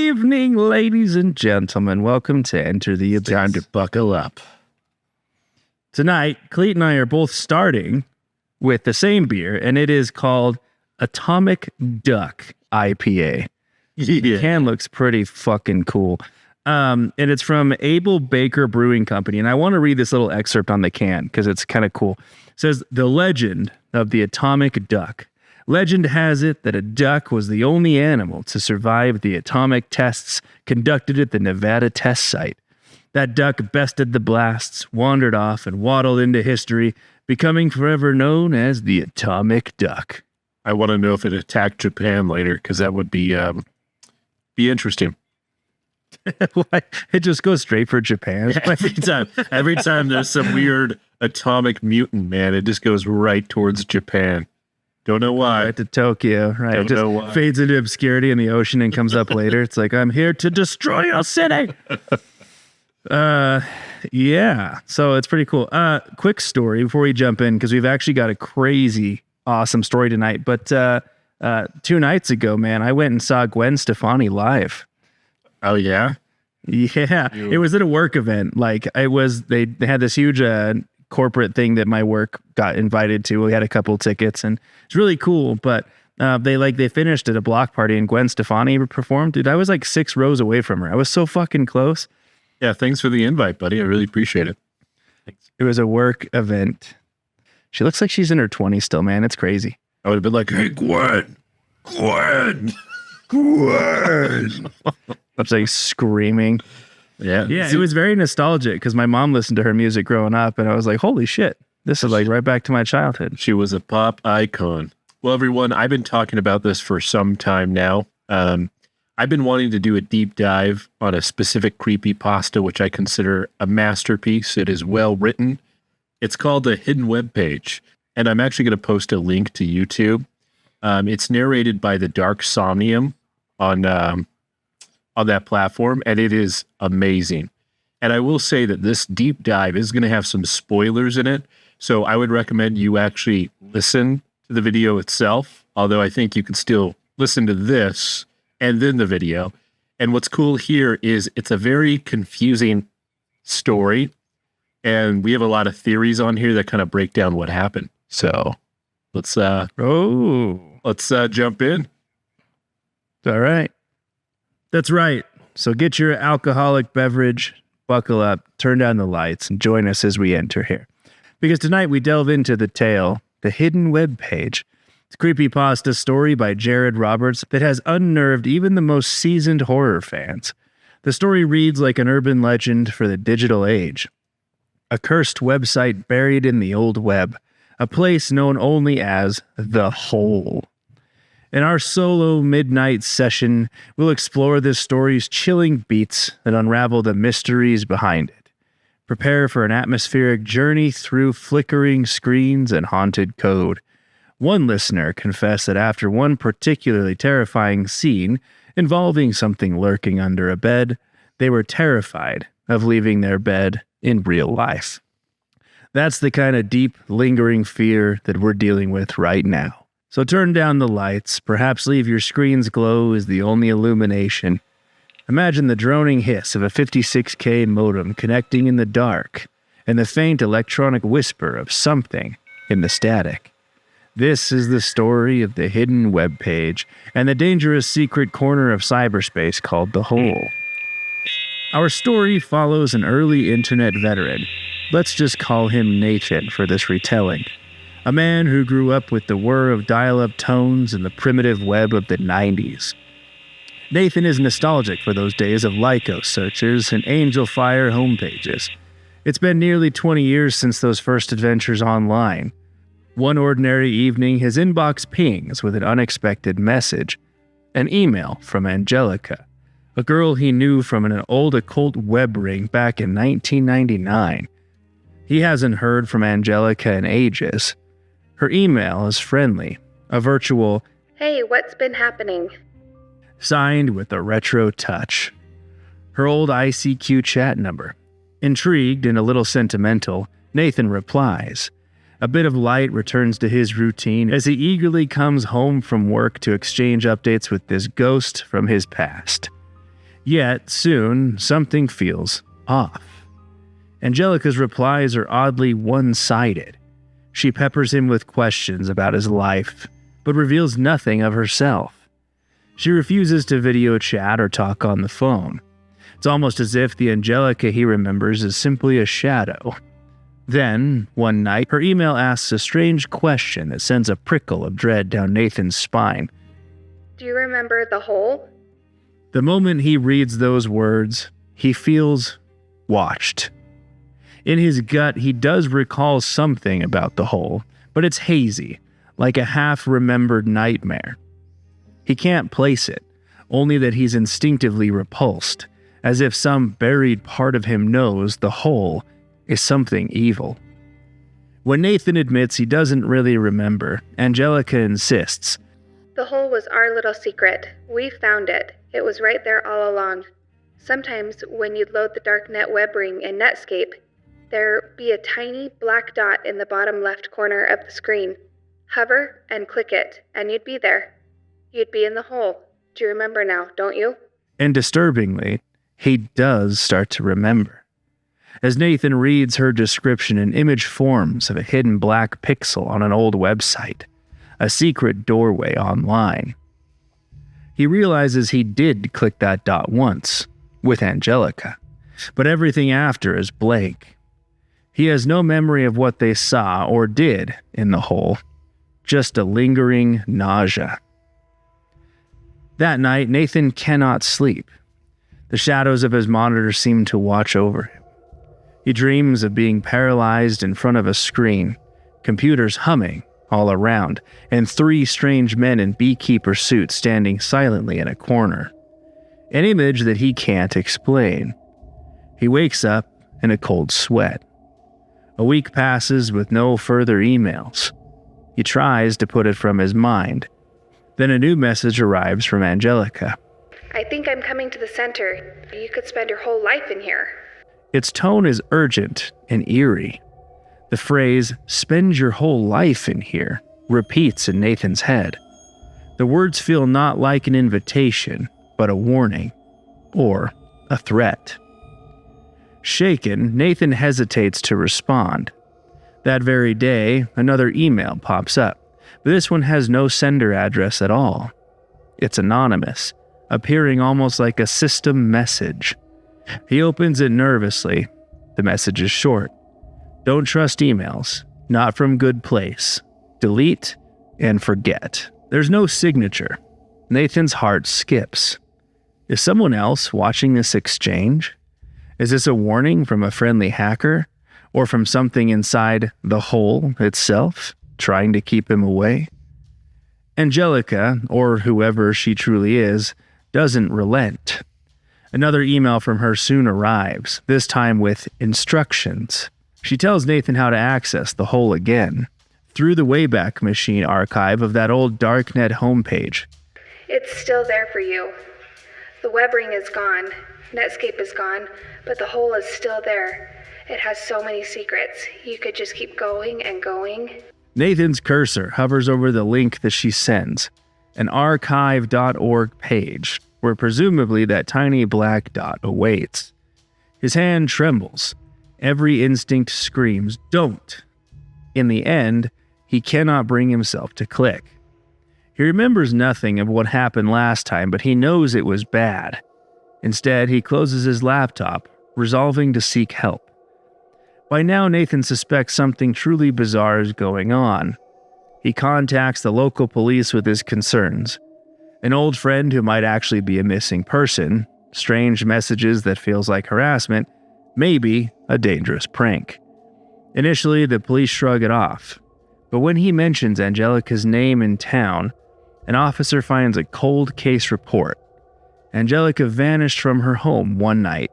evening, ladies and gentlemen. Welcome to Enter the Abyss. Time to buckle up. Tonight, Cleet and I are both starting with the same beer, and it is called Atomic Duck IPA. The can looks pretty fucking cool. And it's from Able Baker Brewing Company. And I want to read this little excerpt on the can because it's kind of cool. It says, "The legend of the atomic duck. Legend has it that a duck was the only animal to survive the atomic tests conducted at the Nevada test site. That duck bested the blasts, wandered off, and waddled into history, becoming forever known as the atomic duck." I want to know if it attacked Japan later, because that would be interesting. It just goes straight for Japan. Every time there's some weird atomic mutant, man, it just goes right towards Japan. Don't know why. Right to Tokyo, right? Don't It just know why. fades into obscurity in the ocean and comes up later. It's like, I'm here to destroy your city. Yeah. So it's pretty cool. Quick story before we jump in, because we've actually got a crazy, awesome story tonight. But 2 nights ago, man, I went and saw Gwen Stefani live. Oh, yeah? Yeah. It was at a work event. Like, they had this huge corporate thing that my work got invited to. We had a couple tickets and it's really cool, but they finished at a block party and Gwen Stefani performed. Dude, I was like 6 rows away from her. I was so fucking close. Yeah, thanks for the invite, buddy. I really appreciate it. Thanks. It was a work event. She looks like she's in her 20s still, man. It's crazy. I would have been like, "Hey, Gwen! Gwen! Gwen!" I was like screaming. Yeah. Yeah, it was very nostalgic because my mom listened to her music growing up and I was like, holy shit, this is like right back to my childhood. She was a pop icon. Well, everyone, I've been talking about this for some time now. I've been wanting to do a deep dive on a specific creepypasta, which I consider a masterpiece. It is well written. It's called the Hidden Webpage, and I'm actually going to post a link to YouTube. It's narrated by the Dark Somnium on that platform, and it is amazing. And I will say that this deep dive is going to have some spoilers in it, so I would recommend you actually listen to the video itself, although I think you can still listen to this and then the video. And what's cool here is it's a very confusing story, and we have a lot of theories on here that kind of break down what happened. So let's jump in. All right. That's right. So get your alcoholic beverage, buckle up, turn down the lights, and join us as we enter here. Because tonight we delve into the tale, The Hidden Webpage. It's a creepypasta story by Jared Roberts that has unnerved even the most seasoned horror fans. The story reads like an urban legend for the digital age. A cursed website buried in the old web, a place known only as The Hole. In our solo midnight session, we'll explore this story's chilling beats and unravel the mysteries behind it. Prepare for an atmospheric journey through flickering screens and haunted code. One listener confessed that after one particularly terrifying scene involving something lurking under a bed, they were terrified of leaving their bed in real life. That's the kind of deep, lingering fear that we're dealing with right now. So turn down the lights, perhaps leave your screen's glow as the only illumination. Imagine the droning hiss of a 56K modem connecting in the dark, and the faint electronic whisper of something in the static. This is the story of the Hidden Webpage and the dangerous secret corner of cyberspace called The Hole. Our story follows an early internet veteran. Let's just call him Nathan for this retelling. A man who grew up with the whir of dial-up tones and the primitive web of the 90s. Nathan is nostalgic for those days of Lycos searches and Angel Fire homepages. It's been nearly 20 years since those first adventures online. One ordinary evening, his inbox pings with an unexpected message. An email from Angelica, a girl he knew from an old occult web ring back in 1999. He hasn't heard from Angelica in ages. Her email is friendly, a virtual, "Hey, what's been happening?" signed with a retro touch. Her old ICQ chat number. Intrigued and a little sentimental, Nathan replies. A bit of light returns to his routine as he eagerly comes home from work to exchange updates with this ghost from his past. Yet, soon, something feels off. Angelica's replies are oddly one-sided. She peppers him with questions about his life, but reveals nothing of herself. She refuses to video chat or talk on the phone. It's almost as if the Angelica he remembers is simply a shadow. Then, one night, her email asks a strange question that sends a prickle of dread down Nathan's spine. Do you remember the hole? The moment he reads those words, he feels watched. In his gut, he does recall something about the hole, but it's hazy, like a half-remembered nightmare. He can't place it, only that he's instinctively repulsed, as if some buried part of him knows the hole is something evil. When Nathan admits he doesn't really remember, Angelica insists. The hole was our little secret. We found it. It was right there all along. Sometimes when you'd load the darknet web ring in Netscape, there'd be a tiny black dot in the bottom left corner of the screen. Hover and click it, and you'd be there. You'd be in the hole. Do you remember now, don't you? And disturbingly, he does start to remember. As Nathan reads her description, an image forms of a hidden black pixel on an old website, a secret doorway online. He realizes he did click that dot once, with Angelica, but everything after is blank. He has no memory of what they saw or did in the hole, just a lingering nausea. That night, Nathan cannot sleep. The shadows of his monitor seem to watch over him. He dreams of being paralyzed in front of a screen, computers humming all around, and 3 strange men in beekeeper suits standing silently in a corner. An image that he can't explain. He wakes up in a cold sweat. A week passes with no further emails. He tries to put it from his mind. Then a new message arrives from Angelica. I think I'm coming to the center. You could spend your whole life in here. Its tone is urgent and eerie. The phrase, "spend your whole life in here," repeats in Nathan's head. The words feel not like an invitation, but a warning, or a threat. Shaken, Nathan hesitates to respond. That very day, another email pops up, but this one has no sender address at all. It's anonymous, appearing almost like a system message. He opens it nervously. The message is short. Don't trust emails. Not from good place. Delete and forget. There's no signature. Nathan's heart skips. Is someone else watching this exchange? Is this a warning from a friendly hacker? Or from something inside the hole itself, trying to keep him away? Angelica, or whoever she truly is, doesn't relent. Another email from her soon arrives, this time with instructions. She tells Nathan how to access the hole again, through the Wayback Machine archive of that old darknet homepage. It's still there for you. The web ring is gone. Netscape is gone, but the hole is still there. It has so many secrets. You could just keep going and going. Nathan's cursor hovers over the link that she sends, an archive.org page, where presumably that tiny black dot awaits. His hand trembles. Every instinct screams, "Don't!" In the end, he cannot bring himself to click. He remembers nothing of what happened last time, but he knows it was bad. Instead, he closes his laptop, resolving to seek help. By now, Nathan suspects something truly bizarre is going on. He contacts the local police with his concerns. An old friend who might actually be a missing person, strange messages that feels like harassment, maybe a dangerous prank. Initially, the police shrug it off, but when he mentions Angelica's name in town, an officer finds a cold case report. Angelica vanished from her home one night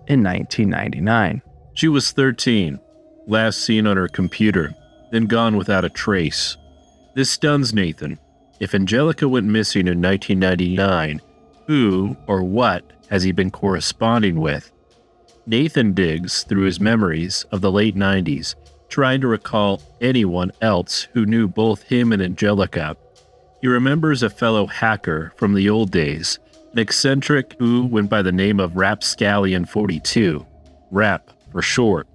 in 1999. She was 13, last seen on her computer, then gone without a trace. This stuns Nathan. If Angelica went missing in 1999, who or what has he been corresponding with? Nathan digs through his memories of the late 90s, trying to recall anyone else who knew both him and Angelica. He remembers a fellow hacker from the old days An eccentric who went by the name of Rapscallion42, Rap for short.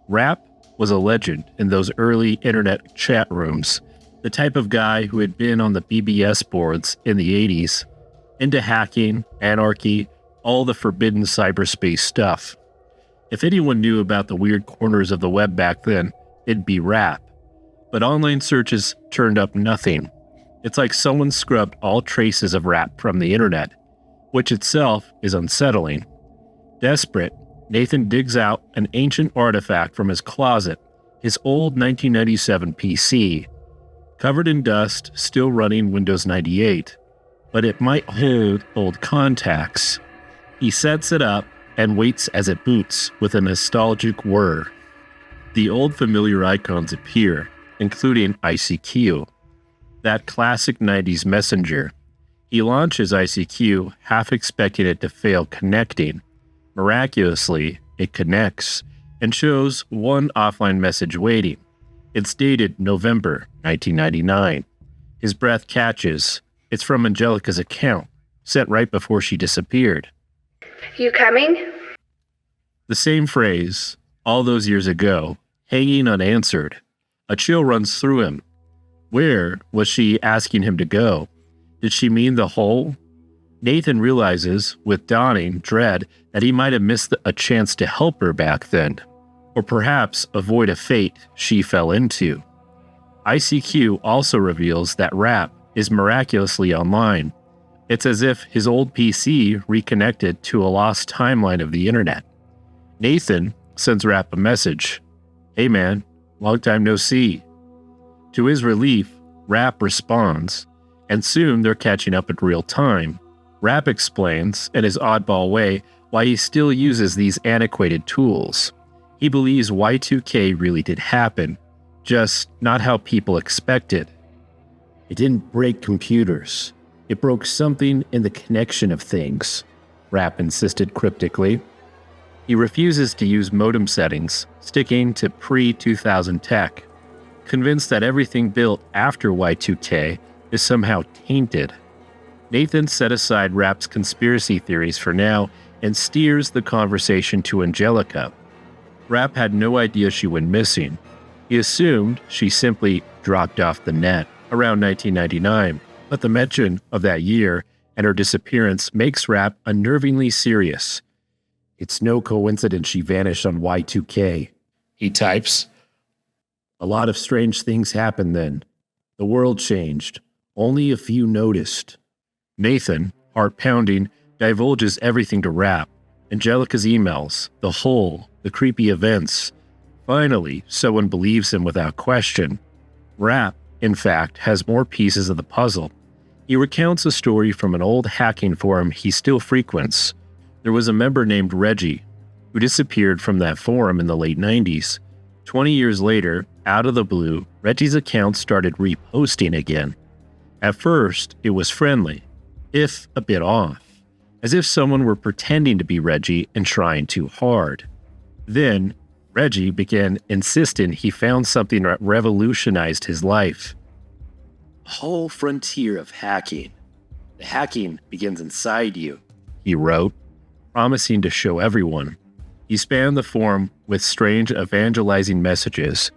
Rap was a legend in those early internet chat rooms, the type of guy who had been on the BBS boards in the 80s, into hacking, anarchy, all the forbidden cyberspace stuff. If anyone knew about the weird corners of the web back then, it'd be Rap. But online searches turned up nothing. It's like someone scrubbed all traces of Rap from the internet, which itself is unsettling. Desperate, Nathan digs out an ancient artifact from his closet, his old 1997 PC. Covered in dust, still running Windows 98, but it might hold old contacts. He sets it up and waits as it boots with a nostalgic whir. The old familiar icons appear, including ICQ, that classic 90s messenger. He launches ICQ, half expecting it to fail connecting. Miraculously, it connects and shows one offline message waiting. It's dated November 1999. His breath catches. It's from Angelica's account, sent right before she disappeared. You coming? The same phrase, all those years ago, hanging unanswered. A chill runs through him. Where was she asking him to go? Did she mean the hole? Nathan realizes, with dawning dread, that he might have missed a chance to help her back then, or perhaps avoid a fate she fell into. ICQ also reveals that Rap is miraculously online. It's as if his old PC reconnected to a lost timeline of the internet. Nathan sends Rap a message. "Hey man, long time no see." To his relief, Rap responds, and soon they're catching up in real time. Rap explains, in his oddball way, why he still uses these antiquated tools. He believes Y2K really did happen, just not how people expected. "It didn't break computers. It broke something in the connection of things," Rap insisted cryptically. He refuses to use modem settings, sticking to pre-2000 tech, convinced that everything built after Y2K is somehow tainted. Nathan set aside Rap's conspiracy theories for now and steers the conversation to Angelica. Rap had no idea she went missing. He assumed she simply dropped off the net around 1999, but the mention of that year and her disappearance makes Rap unnervingly serious. "It's no coincidence she vanished on Y2K, he types. "A lot of strange things happened then. The world changed. Only a few noticed." Nathan, heart pounding, divulges everything to Rap. Angelica's emails, the hole, the creepy events. Finally, someone believes him without question. Rap, in fact, has more pieces of the puzzle. He recounts a story from an old hacking forum he still frequents. There was a member named Reggie who disappeared from that forum in the late 90s. 20 years later, out of the blue, Reggie's account started reposting again. At first, it was friendly, if a bit off, as if someone were pretending to be Reggie and trying too hard. Then, Reggie began insisting he found something that revolutionized his life. "A whole frontier of hacking. The hacking begins inside you," he wrote, promising to show everyone. He spammed the forum with strange evangelizing messages.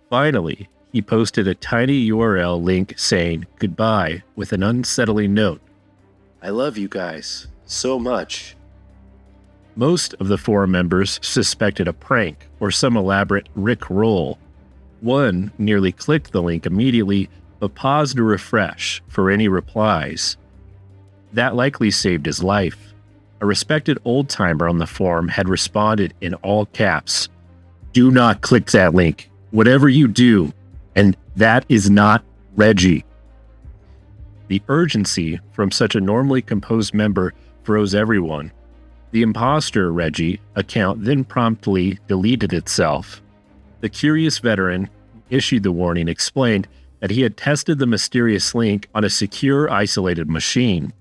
Finally, he posted a tiny URL link saying goodbye with an unsettling note. "I love you guys so much." Most of the forum members suspected a prank or some elaborate Rick-roll. One nearly clicked the link immediately, but paused to refresh for any replies. That likely saved his life. A respected old-timer on the forum had responded in all caps, "Do not click that link, whatever you do, and that is not Reggie." The urgency from such a normally composed member froze everyone. The imposter Reggie account then promptly deleted itself. The curious veteran who issued the warning explained that he had tested the mysterious link on a secure, isolated machine,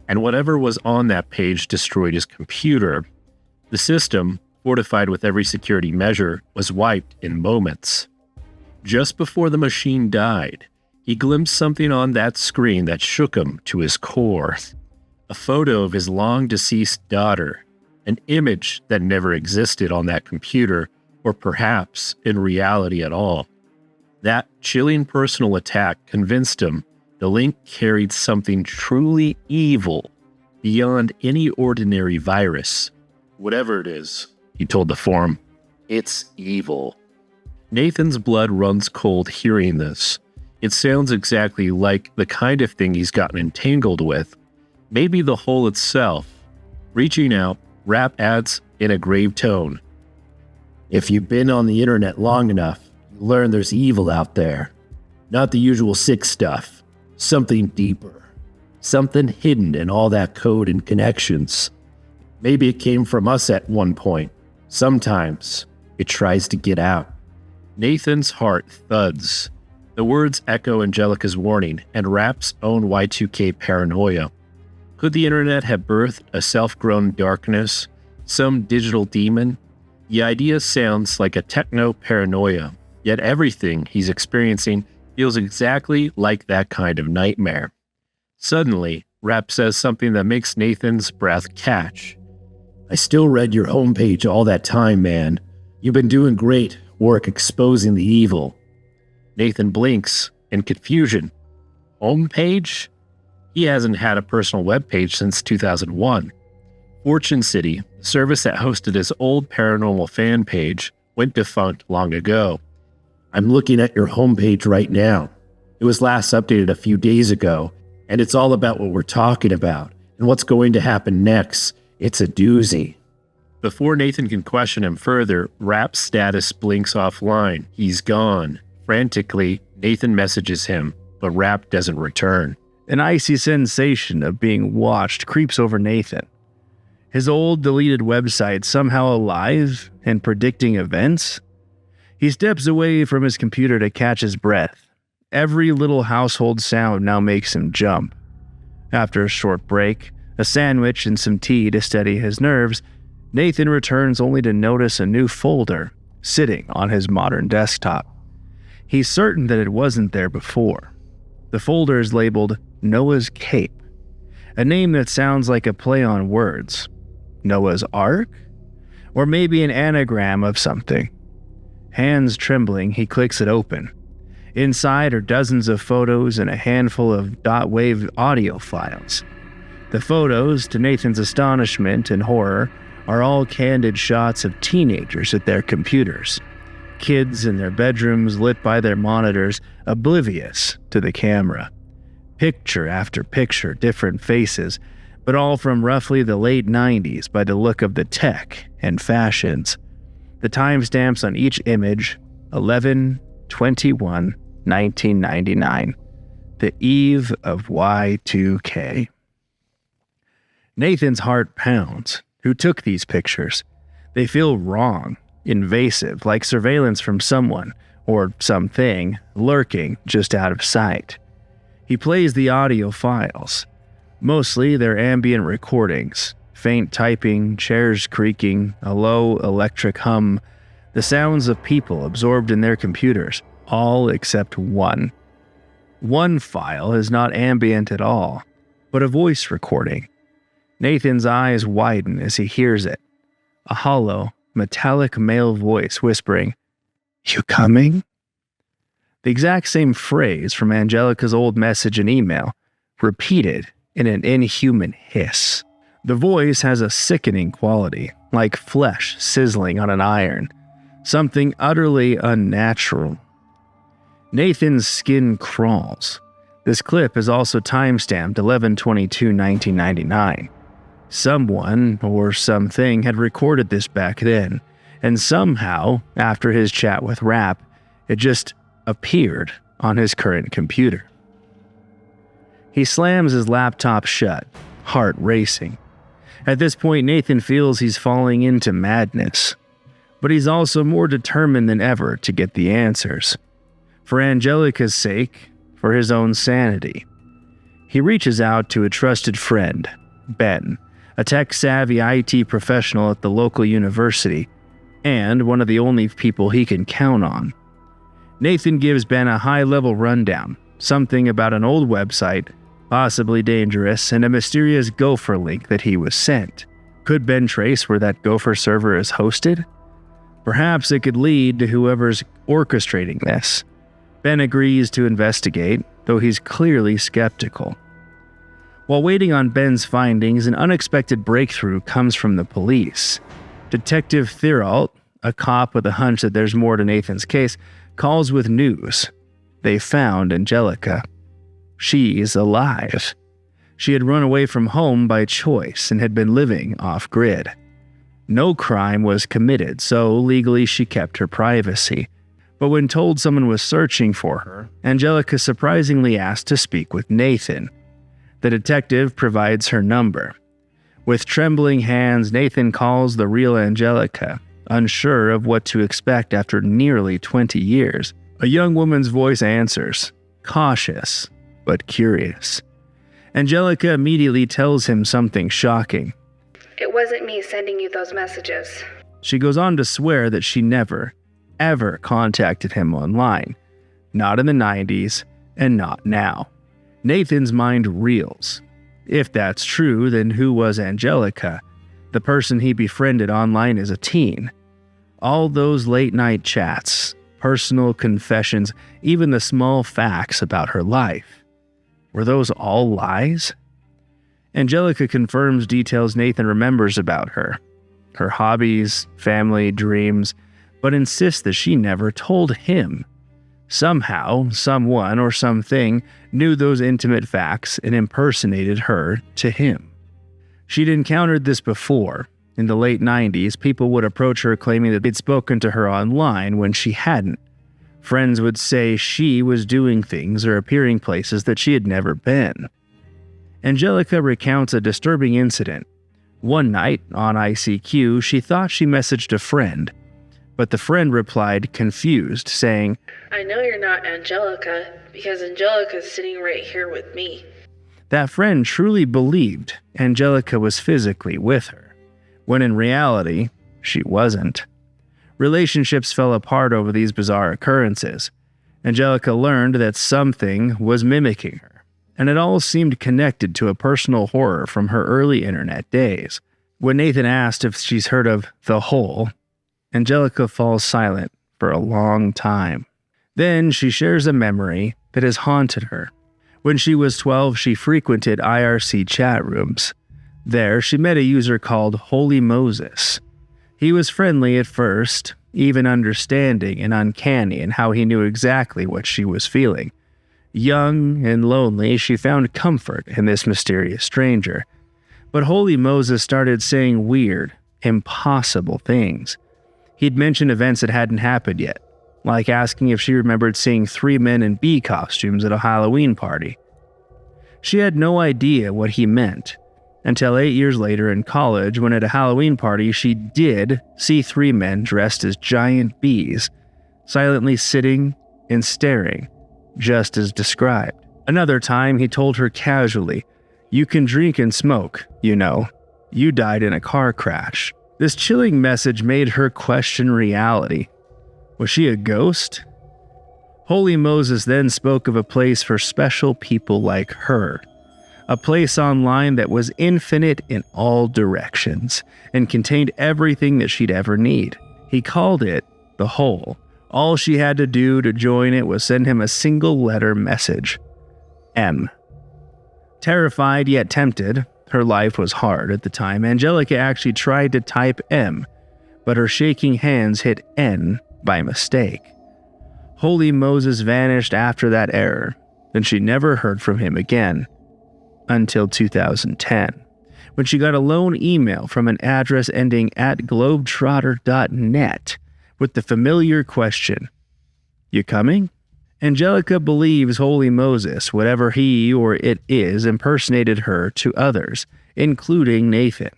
and whatever was on that page destroyed his computer. The system, fortified with every security measure, was wiped in moments. Just before the machine died, he glimpsed something on that screen that shook him to his core. a photo of his long-deceased daughter, an image that never existed on that computer, or perhaps in reality at all. That chilling personal attack convinced him the link carried something truly evil beyond any ordinary virus. Whatever it is, he told the forum, it's evil. Nathan's blood runs cold hearing this. It sounds exactly like the kind of thing he's gotten entangled with. Maybe the hole itself. Reaching out, Rap adds in a grave tone, if you've been on the internet long enough, you learn there's evil out there. Not the usual sick stuff. Something deeper. Something hidden in all that code and connections. Maybe it came from us at one point. Sometimes it tries to get out. Nathan's heart thuds. The words echo Angelica's warning and Rap's own Y2K paranoia. Could the internet have birthed a self-grown darkness? Some digital demon? The idea sounds like a techno-paranoia, yet everything he's experiencing feels exactly like that kind of nightmare. Suddenly, Rap says something that makes Nathan's breath catch. I still read your homepage all that time, man. You've been doing great work exposing the evil. Nathan blinks in confusion. Homepage? He hasn't had a personal webpage since 2001. Fortune City, the service that hosted his old paranormal fan page, went defunct long ago. I'm looking at your homepage right now. It was last updated a few days ago, and it's all about what we're talking about and what's going to happen next. It's a doozy. Before Nathan can question him further, Rap's status blinks offline. He's gone. Frantically, Nathan messages him, but Rap doesn't return. An icy sensation of being watched creeps over Nathan. His old deleted website somehow alive and predicting events? He steps away from his computer to catch his breath. Every little household sound now makes him jump. After a short break, a sandwich and some tea to steady his nerves, Nathan returns only to notice a new folder sitting on his modern desktop. He's certain that it wasn't there before. The folder is labeled Noah's Cape, a name that sounds like a play on words. Noah's Ark? Or maybe an anagram of something. Hands trembling, he clicks it open. Inside are dozens of photos and a handful of dot-wave audio files. The photos, to Nathan's astonishment and horror, are all candid shots of teenagers at their computers. Kids in their bedrooms lit by their monitors, oblivious to the camera. Picture after picture, different faces, but all from roughly the late 90s by the look of the tech and fashions. The timestamps on each image, 11/21/1999, the eve of Y2K. Nathan's heart pounds. Who took these pictures? They feel wrong, invasive, like surveillance from someone, or something, lurking just out of sight. He plays the audio files. Mostly they're ambient recordings, faint typing, chairs creaking, a low electric hum, the sounds of people absorbed in their computers, all except one. One file is not ambient at all, but a voice recording. Nathan's eyes widen as he hears it. A hollow, metallic male voice whispering, "You coming?" The exact same phrase from Angelica's old message and email, repeated in an inhuman hiss. The voice has a sickening quality, like flesh sizzling on an iron, something utterly unnatural. Nathan's skin crawls. This clip is also timestamped 11/22/1999. Someone or something had recorded this back then, and somehow, after his chat with Rap, it just appeared on his current computer. He slams his laptop shut, heart racing. At this point, Nathan feels he's falling into madness, but he's also more determined than ever to get the answers. For Angelica's sake, for his own sanity. He reaches out to a trusted friend, Ben, a tech-savvy IT professional at the local university, and one of the only people he can count on. Nathan gives Ben a high-level rundown, something about an old website, possibly dangerous, and a mysterious gopher link that he was sent. Could Ben trace where that gopher server is hosted? Perhaps it could lead to whoever's orchestrating this. Ben agrees to investigate, though he's clearly skeptical. While waiting on Ben's findings, an unexpected breakthrough comes from the police. Detective Therault, a cop with a hunch that there's more to Nathan's case, calls with news. They found Angelica. She's alive. She had run away from home by choice and had been living off-grid. No crime was committed, so legally she kept her privacy. But when told someone was searching for her, Angelica surprisingly asked to speak with Nathan. The detective provides her number. With trembling hands, Nathan calls the real Angelica, unsure of what to expect after nearly 20 years. A young woman's voice answers, cautious but curious. Angelica immediately tells him something shocking. It wasn't me sending you those messages. She goes on to swear that she never, ever contacted him online. Not in the 90s, and not now. Nathan's mind reels. If that's true, then who was Angelica? The person he befriended online as a teen. All those late-night chats, personal confessions, even the small facts about her life. Were those all lies? Angelica confirms details Nathan remembers about her. Her hobbies, family, dreams, but insists that she never told him. Somehow, someone or something knew those intimate facts and impersonated her to him. She'd encountered this before. In the late 90s, people would approach her claiming that they'd spoken to her online when she hadn't. Friends would say she was doing things or appearing places that she had never been. Angelica recounts a disturbing incident. One night, on ICQ, she thought she messaged a friend, but the friend replied confused, saying, I know you're not Angelica, because Angelica's sitting right here with me. That friend truly believed Angelica was physically with her, when in reality, she wasn't. Relationships fell apart over these bizarre occurrences. Angelica learned that something was mimicking her, and it all seemed connected to a personal horror from her early internet days. When Nathan asked if she's heard of The Hole, Angelica falls silent for a long time. Then she shares a memory that has haunted her. When she was 12, she frequented IRC chat rooms. There, she met a user called Holy Moses. He was friendly at first, even understanding and uncanny in how he knew exactly what she was feeling. Young and lonely, she found comfort in this mysterious stranger. But Holy Moses started saying weird, impossible things. He'd mention events that hadn't happened yet, like asking if she remembered seeing 3 men in bee costumes at a Halloween party. She had no idea what he meant, until 8 years later in college, when at a Halloween party she did see 3 men dressed as giant bees, silently sitting and staring, just as described. Another time he told her casually, "You can drink and smoke, you know. You died in a car crash." This chilling message made her question reality. Was she a ghost? Holy Moses then spoke of a place for special people like her. A place online that was infinite in all directions and contained everything that she'd ever need. He called it The Hole. All she had to do to join it was send him a single-letter message. M. Terrified yet tempted, her life was hard at the time, Angelica actually tried to type M, but her shaking hands hit N by mistake. Holy Moses vanished after that error, and she never heard from him again. Until 2010, when she got a lone email from an address ending at globetrotter.net with the familiar question, "You coming?" Angelica believes Holy Moses, whatever he or it is, impersonated her to others, including Nathan.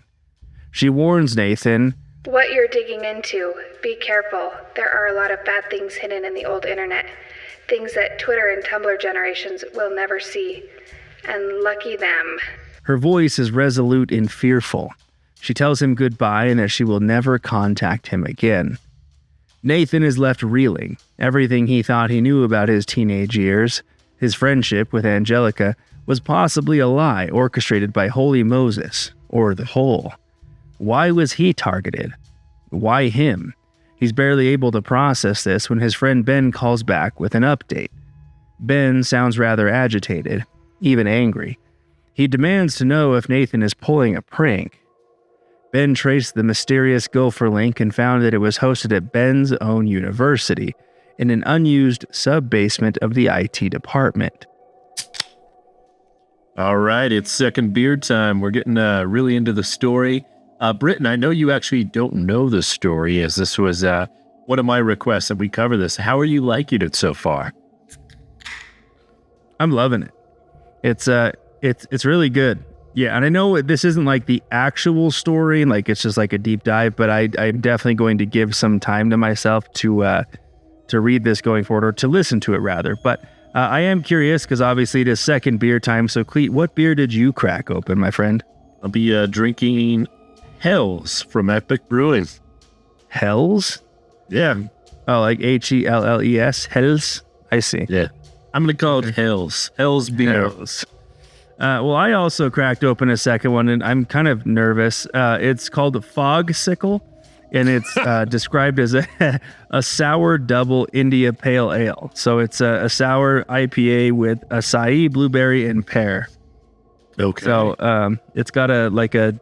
She warns Nathan, What you're digging into, be careful. There are a lot of bad things hidden in the old internet. Things that Twitter and Tumblr generations will never see. And lucky them. Her voice is resolute and fearful. She tells him goodbye and that she will never contact him again. Nathan is left reeling. Everything he thought he knew about his teenage years His friendship with Angelica was possibly a lie orchestrated by Holy Moses, or the Hole. Why was he targeted? Why him? He's barely able to process this when his friend Ben calls back with an update. Ben sounds rather agitated, even angry. He demands to know if Nathan is pulling a prank. Ben traced the mysterious Gopher link and found that it was hosted at Ben's own university, in an unused sub-basement of the IT department. All right, it's second beer time. We're getting really into the story. Britton, I know you actually don't know the story, as this was one of my requests that we cover this. How are you liking it so far? I'm loving it. It's really good. Yeah, and I know this isn't like the actual story, like it's just like a deep dive, but I'm definitely going to give some time to myself to read this going forward, or to listen to it rather. But I am curious, because obviously it is second beer time. So Cleet, what beer did you crack open, my friend? I'll be drinking Hells from Epic Brewing. Hells? Yeah. Oh, like Helles? Hells? I see. Yeah. I'm going to call it Hells. Hells beer. Hells. Well, I also cracked open a second one, and I'm kind of nervous. It's called the Fog Sickle, and it's described as a sour double India Pale Ale. So it's a sour IPA with acai, blueberry, and pear. Okay. So it's got a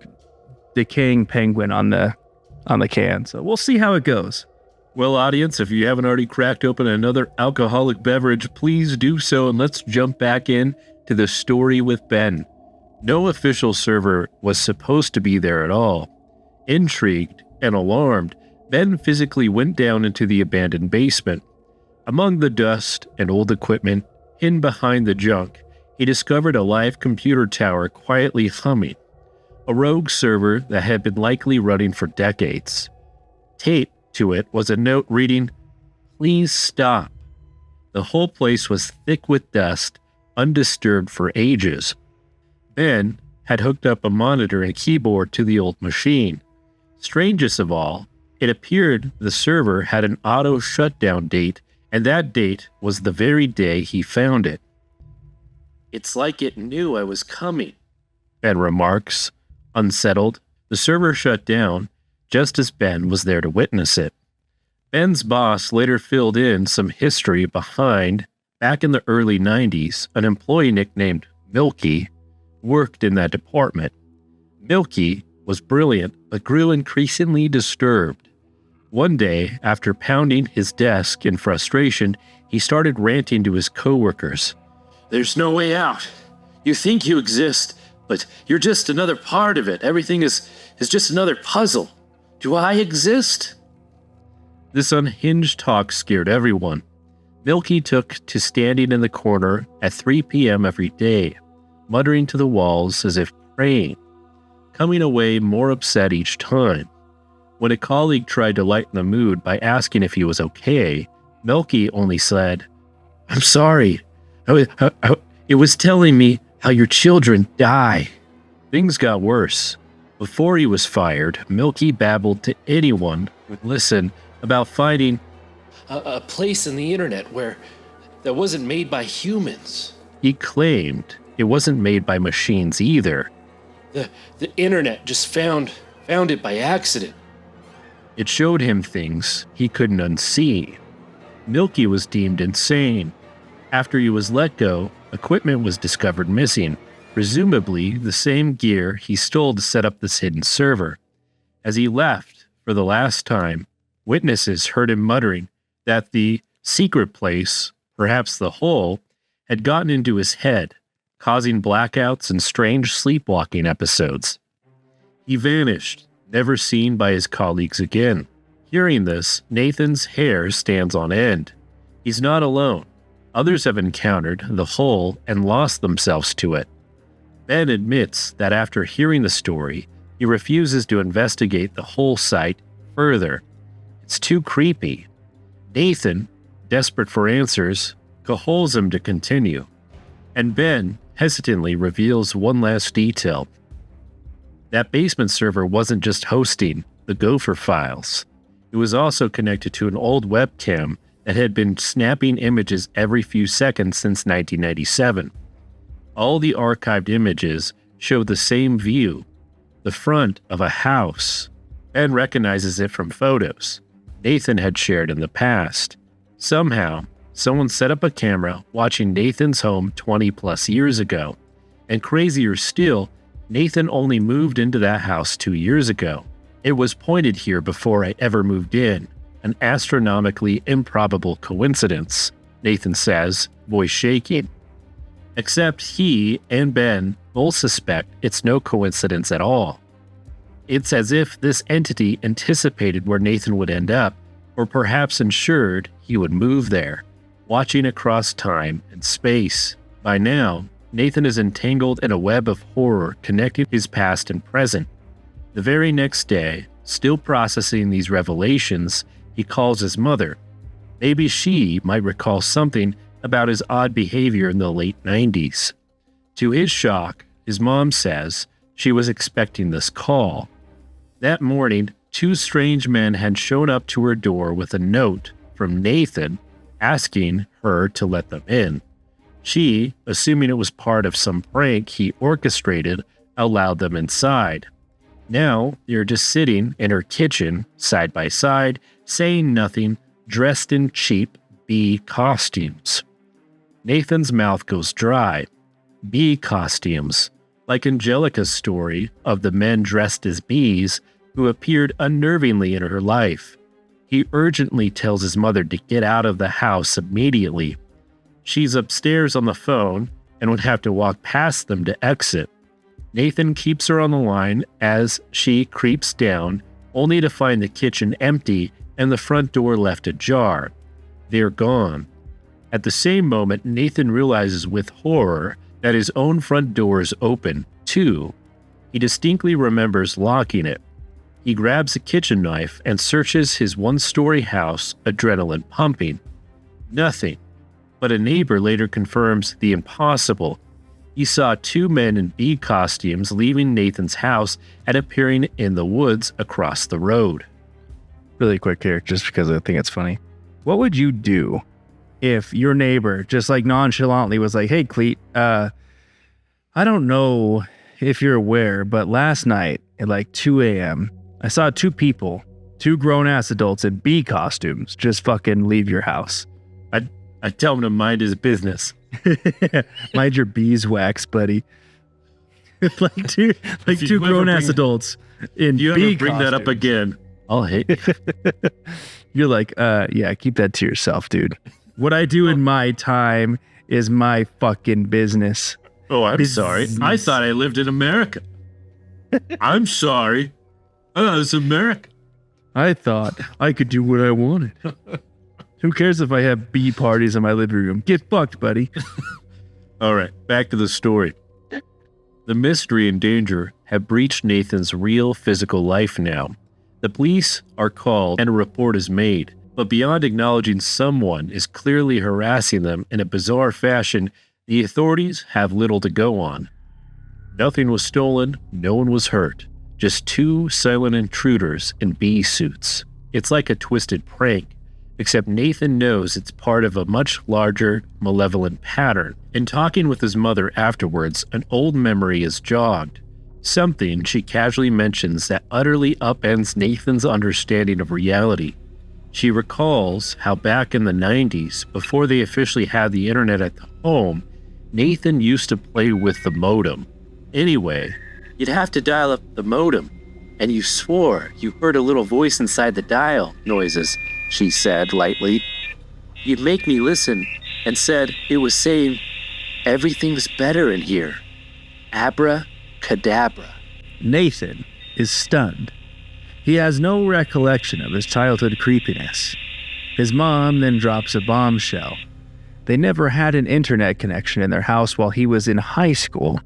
decaying penguin on the can. So we'll see how it goes. Well, audience, if you haven't already cracked open another alcoholic beverage, please do so, and let's jump back in to the story with Ben. No official server was supposed to be there at all. Intrigued and alarmed, Ben physically went down into the abandoned basement. Among the dust and old equipment, hidden behind the junk, he discovered a live computer tower quietly humming. A rogue server that had been likely running for decades. Taped to it was a note reading, "Please stop." The whole place was thick with dust, undisturbed for ages. Ben had hooked up a monitor and keyboard to the old machine. Strangest of all, it appeared the server had an auto shutdown date, and that date was the very day he found it. "It's like it knew I was coming," Ben remarks. Unsettled, the server shut down just as Ben was there to witness it. Ben's boss later filled in some history behind. Back in the early 90s, an employee nicknamed Milky worked in that department. Milky was brilliant, but grew increasingly disturbed. One day, after pounding his desk in frustration, he started ranting to his coworkers. "There's no way out. You think you exist, but you're just another part of it. Everything is just another puzzle. Do I exist?" This unhinged talk scared everyone. Milky took to standing in the corner at 3 p.m. every day, muttering to the walls as if praying, coming away more upset each time. When a colleague tried to lighten the mood by asking if he was okay, Milky only said, "I'm sorry. It was telling me how your children die." Things got worse. Before he was fired, Milky babbled to anyone who would listen about finding a place in the internet that wasn't made by humans. He claimed it wasn't made by machines either. The internet just found it by accident. It showed him things he couldn't unsee. Milky was deemed insane. After he was let go, equipment was discovered missing, presumably the same gear he stole to set up this hidden server. As he left for the last time, witnesses heard him muttering that the secret place, perhaps the hole, had gotten into his head, causing blackouts and strange sleepwalking episodes. He vanished, never seen by his colleagues again. Hearing this, Nathan's hair stands on end. He's not alone. Others have encountered the hole and lost themselves to it. Ben admits that after hearing the story, he refuses to investigate the whole site further. It's too creepy. Nathan, desperate for answers, cajoles him to continue. And Ben hesitantly reveals one last detail. That basement server wasn't just hosting the Gopher files. It was also connected to an old webcam that had been snapping images every few seconds since 1997. All the archived images show the same view, the front of a house. Ben recognizes it from photos Nathan had shared in the past. Somehow, someone set up a camera watching Nathan's home 20 plus years ago. And crazier still, Nathan only moved into that house 2 years ago. It was pointed here before I ever moved in. An astronomically improbable coincidence, Nathan says, voice shaking. Except he and Ben both suspect it's no coincidence at all. It's as if this entity anticipated where Nathan would end up, or perhaps ensured he would move there, watching across time and space. By now, Nathan is entangled in a web of horror connecting his past and present. The very next day, still processing these revelations, he calls his mother. Maybe she might recall something about his odd behavior in the late 90s. To his shock, his mom says she was expecting this call. That morning, 2 strange men had shown up to her door with a note from Nathan asking her to let them in. She, assuming it was part of some prank he orchestrated, allowed them inside. Now, they're just sitting in her kitchen, side by side, saying nothing, dressed in cheap bee costumes. Nathan's mouth goes dry. Bee costumes, like Angelica's story of the men dressed as bees who appeared unnervingly in her life. He urgently tells his mother to get out of the house immediately. She's upstairs on the phone and would have to walk past them to exit. Nathan keeps her on the line as she creeps down, only to find the kitchen empty and the front door left ajar. They're gone. At the same moment, Nathan realizes with horror that his own front door is open, too. He distinctly remembers locking it. He grabs a kitchen knife and searches his one-story house, adrenaline pumping. Nothing. But a neighbor later confirms the impossible. He saw 2 men in bee costumes leaving Nathan's house and appearing in the woods across the road. Really quick here, just because I think it's funny. What would you do if your neighbor just like nonchalantly was like, hey, Cleet, I don't know if you're aware, but last night at like 2 a.m., I saw 2 people, 2 grown-ass adults in bee costumes just fucking leave your house. I tell him to mind his business. Mind your beeswax, buddy. like two grown-ass adults in bee costumes. Bring that up again, I'll hate you. You're like, yeah, keep that to yourself, dude. What I do in my time is my fucking business. Oh, I'm sorry. I thought I lived in America. I'm sorry. I thought it was America. I thought I could do what I wanted. Who cares if I have bee parties in my living room? Get fucked, buddy. All right, back to the story. The mystery and danger have breached Nathan's real physical life now. The police are called and a report is made, but beyond acknowledging someone is clearly harassing them in a bizarre fashion, the authorities have little to go on. Nothing was stolen, no one was hurt, just 2 silent intruders in bee suits. It's like a twisted prank, except Nathan knows it's part of a much larger, malevolent pattern. In talking with his mother afterwards, an old memory is jogged. Something she casually mentions that utterly upends Nathan's understanding of reality. She recalls how back in the 90s, before they officially had the internet at the home, Nathan used to play with the modem. Anyway, you'd have to dial up the modem, and you swore you heard a little voice inside the dial noises, she said lightly. You'd make me listen and said it was saying, everything's better in here. Abracadabra. Nathan is stunned. He has no recollection of his childhood creepiness. His mom then drops a bombshell. They never had an internet connection in their house while he was in high school.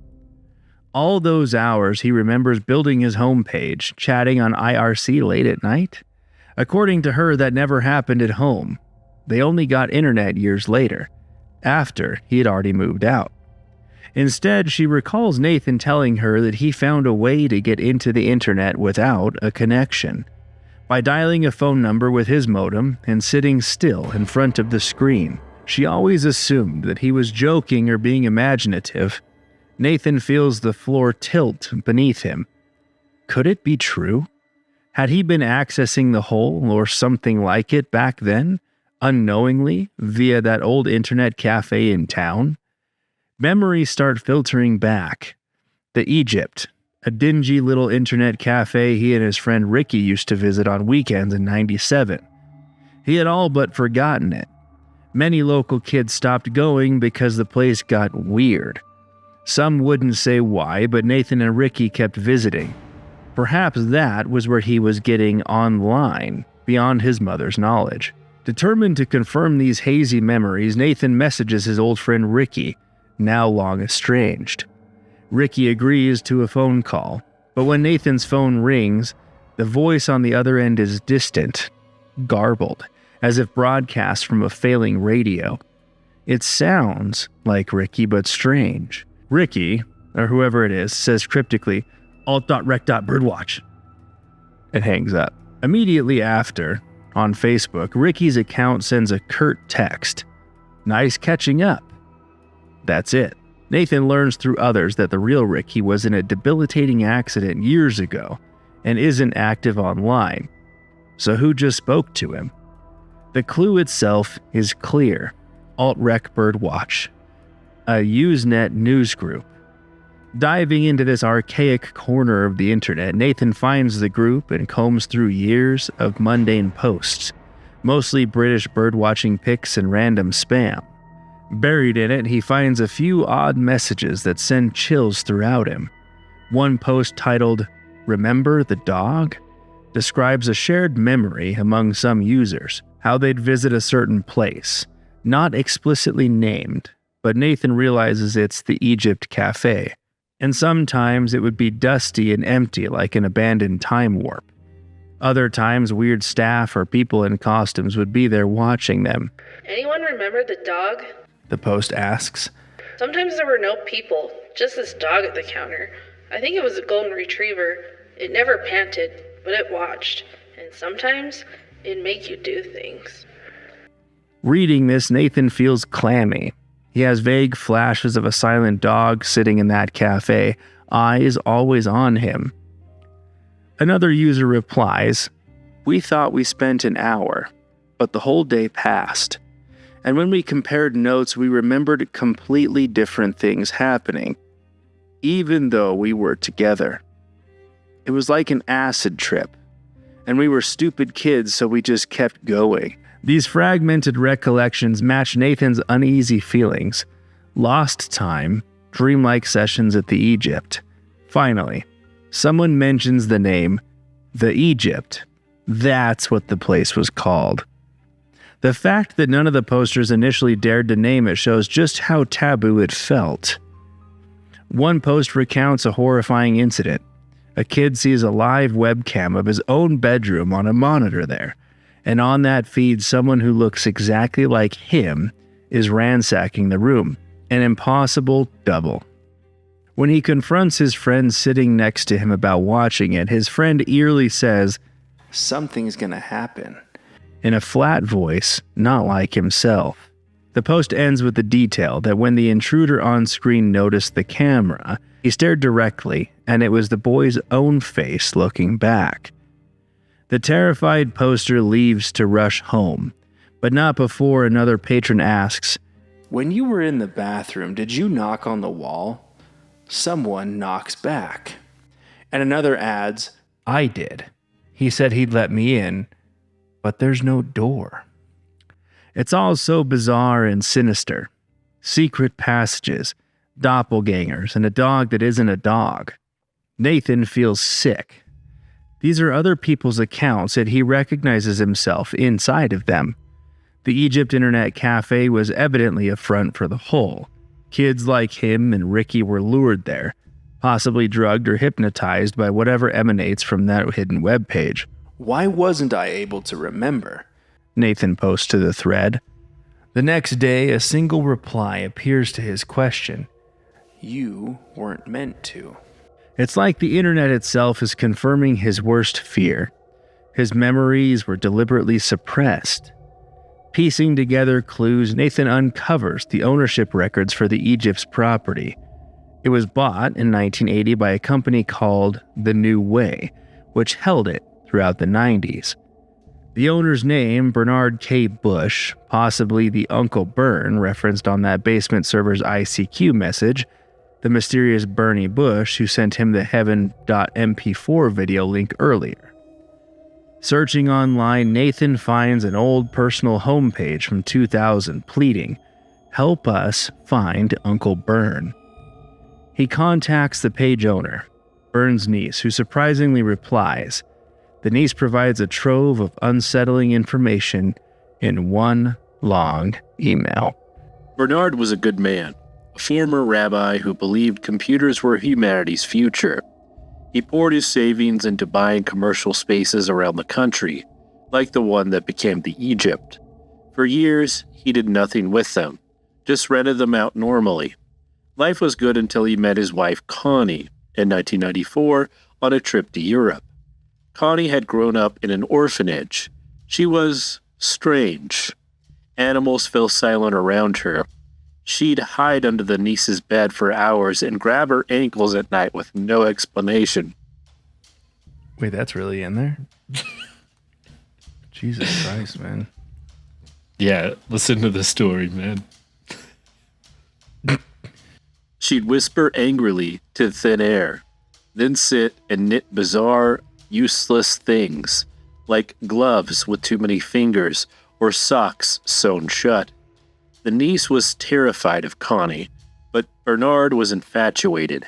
All those hours he remembers building his homepage, chatting on IRC late at night. According to her, that never happened at home. They only got internet years later, after he had already moved out. Instead, she recalls Nathan telling her that he found a way to get into the internet without a connection. by dialing a phone number with his modem and sitting still in front of the screen. She always assumed that he was joking or being imaginative. Nathan feels the floor tilt beneath him. Could it be true? Had he been accessing the hole or something like it back then, unknowingly, via that old internet cafe in town? Memories start filtering back. The Egypt, a dingy little internet cafe he and his friend Ricky used to visit on weekends in '97. He had all but forgotten it. Many local kids stopped going because the place got weird. Some wouldn't say why, but Nathan and Ricky kept visiting. Perhaps that was where he was getting online, beyond his mother's knowledge. Determined to confirm these hazy memories, Nathan messages his old friend Ricky, now long estranged. Ricky agrees to a phone call, but when Nathan's phone rings, the voice on the other end is distant, garbled, as if broadcast from a failing radio. It sounds like Ricky, but strange. Ricky, or whoever it is, says cryptically, alt.rec.birdwatch, and hangs up. Immediately after, on Facebook, Ricky's account sends a curt text. Nice catching up. That's it. Nathan learns through others that the real Ricky was in a debilitating accident years ago and isn't active online. So who just spoke to him? The clue itself is clear. Alt-Rec Birdwatch, a Usenet news group. Diving into this archaic corner of the internet, Nathan finds the group and combs through years of mundane posts, mostly British birdwatching pics and random spam. Buried in it, he finds a few odd messages that send chills throughout him. One post titled, "Remember the Dog?" describes a shared memory among some users, how they'd visit a certain place, not explicitly named, but Nathan realizes it's the Egypt Cafe. And sometimes it would be dusty and empty like an abandoned time warp. Other times, weird staff or people in costumes would be there watching them. Anyone remember the dog? The post asks. Sometimes there were no people, just this dog at the counter. I think it was a golden retriever. It never panted, but it watched. And sometimes it'd make you do things. Reading this, Nathan feels clammy. He has vague flashes of a silent dog sitting in that cafe, eyes always on him. Another user replies, "We thought we spent an hour, but the whole day passed. And when we compared notes, we remembered completely different things happening, even though we were together. It was like an acid trip, and we were stupid kids, so we just kept going." These fragmented recollections match Nathan's uneasy feelings. Lost time, dreamlike sessions at the Egypt. Finally, someone mentions the name, the Egypt. That's what the place was called. The fact that none of the posters initially dared to name it shows just how taboo it felt. One post recounts a horrifying incident. A kid sees a live webcam of his own bedroom on a monitor there. And on that feed, someone who looks exactly like him is ransacking the room. An impossible double. When he confronts his friend sitting next to him about watching it, his friend eerily says, "Something's gonna happen," in a flat voice, not like himself. The post ends with the detail that when the intruder on screen noticed the camera, he stared directly, and it was the boy's own face looking back. The terrified poster leaves to rush home, but not before another patron asks, "When you were in the bathroom, did you knock on the wall?" Someone knocks back. And another adds, "I did. He said he'd let me in, but there's no door." It's all so bizarre and sinister. Secret passages, doppelgangers, and a dog that isn't a dog. Nathan feels sick. These are other people's accounts, and he recognizes himself inside of them. The Egypt Internet Cafe was evidently a front for the whole. Kids like him and Ricky were lured there, possibly drugged or hypnotized by whatever emanates from that hidden webpage. "Why wasn't I able to remember?" Nathan posts to the thread. The next day, a single reply appears to his question. "You weren't meant to." It's like the internet itself is confirming his worst fear. His memories were deliberately suppressed. Piecing together clues, Nathan uncovers the ownership records for the Egypt's property. It was bought in 1980 by a company called The New Way, which held it throughout the 90s. The owner's name, Bernard K. Bush, possibly the Uncle Bern referenced on that basement server's ICQ message, the mysterious Bernie Bush who sent him the heaven.mp4 video link earlier. Searching online, Nathan finds an old personal homepage from 2000 pleading, "Help us find Uncle Bern." He contacts the page owner, Bern's niece, who surprisingly replies. The niece provides a trove of unsettling information in one long email. Bernard was a good man, a former rabbi who believed computers were humanity's future. He poured his savings into buying commercial spaces around the country, like the one that became the Egypt. For years, he did nothing with them, just rented them out normally. Life was good until he met his wife Connie in 1994 on a trip to Europe. Connie had grown up in an orphanage. She was strange. Animals fell silent around her. She'd hide under the niece's bed for hours and grab her ankles at night with no explanation. Wait, that's really in there? Jesus Christ, man. Yeah, listen to the story, man. She'd whisper angrily to thin air, then sit and knit bizarre, useless things, like gloves with too many fingers or socks sewn shut. The niece was terrified of Connie, but Bernard was infatuated.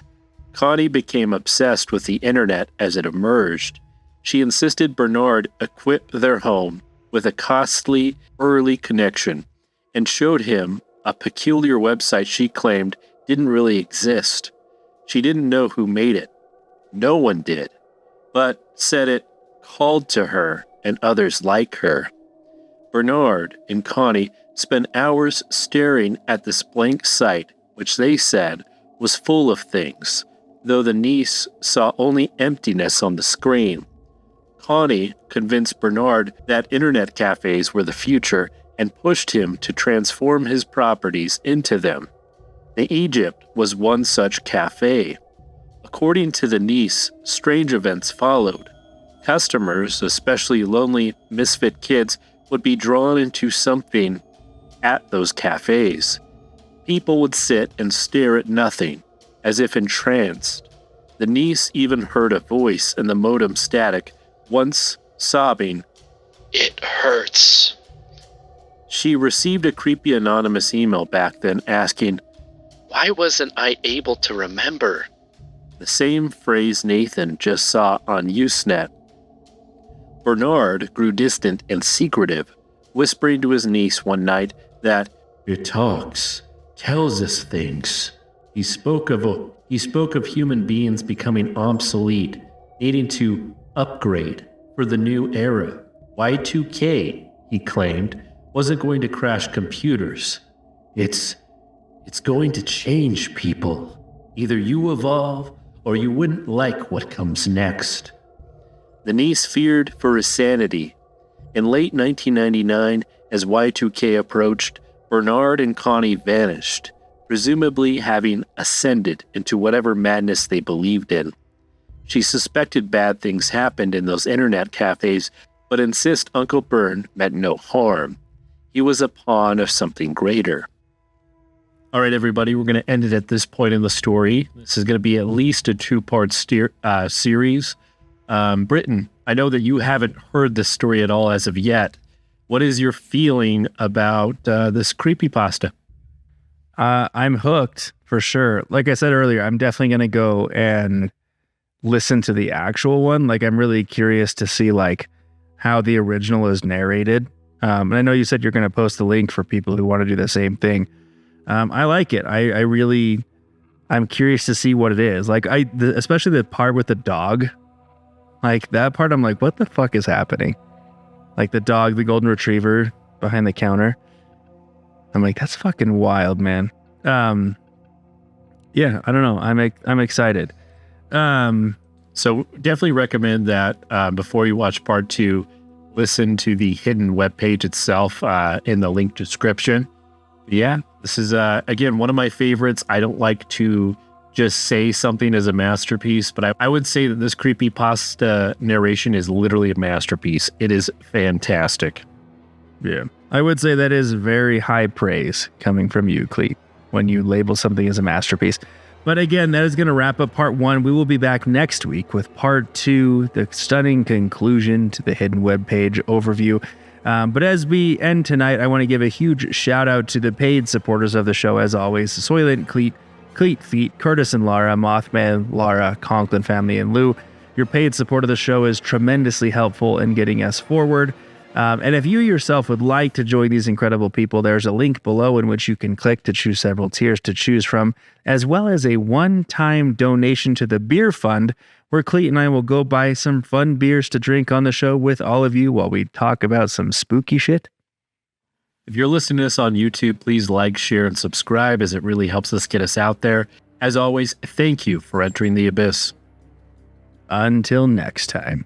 Connie became obsessed with the internet as it emerged. She insisted Bernard equip their home with a costly early connection and showed him a peculiar website she claimed didn't really exist. She didn't know who made it. No one did, but said it called to her and others like her. Bernard and Connie spent hours staring at this blank site, which they said was full of things, though the niece saw only emptiness on the screen. Connie convinced Bernard that internet cafes were the future and pushed him to transform his properties into them. The Egypt was one such cafe. According to the niece, strange events followed. Customers, especially lonely, misfit kids, would be drawn into something at those cafes. People would sit and stare at nothing, as if entranced. The niece even heard a voice in the modem static, once sobbing, "It hurts." She received a creepy anonymous email back then asking, "Why wasn't I able to remember?" The same phrase Nathan just saw on Usenet. Bernard grew distant and secretive, whispering to his niece one night that it talks, tells us things. He spoke of human beings becoming obsolete, needing to upgrade for the new era. Y2K, he claimed, wasn't going to crash computers. It's going to change people. Either you evolve or you wouldn't like what comes next. The niece feared for his sanity. In late 1999, as Y2K approached, Bernard and Connie vanished, presumably having ascended into whatever madness they believed in. She suspected bad things happened in those internet cafes, but insists Uncle Bern meant no harm. He was a pawn of something greater. All right, everybody, we're going to end it at this point in the story. This is going to be at least a two-part series. Britton, I know that you haven't heard this story at all as of yet. What is your feeling about this creepypasta? I'm hooked for sure. Like I said earlier, I'm definitely going to go and listen to the actual one. Like, I'm really curious to see like how the original is narrated. And I know you said you're going to post the link for people who want to do the same thing. I like it. I'm curious to see what it is. Like especially the part with the dog, like that part, I'm like, what the fuck is happening? Like the dog, the golden retriever behind the counter. I'm like, that's fucking wild, man. Yeah, I don't know. I'm excited. So So definitely recommend that before you watch part 2, listen to the Hidden Webpage itself in the link description. Yeah, this is, again, one of my favorites. I don't like to just say something is a masterpiece, but I would say that this creepypasta narration is literally a masterpiece. It is fantastic. Yeah. I would say that is very high praise coming from you, Cleet, when you label something as a masterpiece. But again, that is going to wrap up part 1. We will be back next week with part 2, the stunning conclusion to the Hidden Webpage overview. But as we end tonight, I want to give a huge shout out to the paid supporters of the show, as always: Soylent, Cleet, Feet, Curtis and Lara, Mothman, Lara, Conklin family, and Lou. Your paid support of the show is tremendously helpful in getting us forward. And if you yourself would like to join these incredible people, there's a link below in which you can click to choose several tiers to choose from, as well as a one-time donation to the beer fund, where Cleet and I will go buy some fun beers to drink on the show with all of you while we talk about some spooky shit. If you're listening to this on YouTube, please like, share, and subscribe, as it really helps us get us out there. As always, thank you for entering the abyss. Until next time.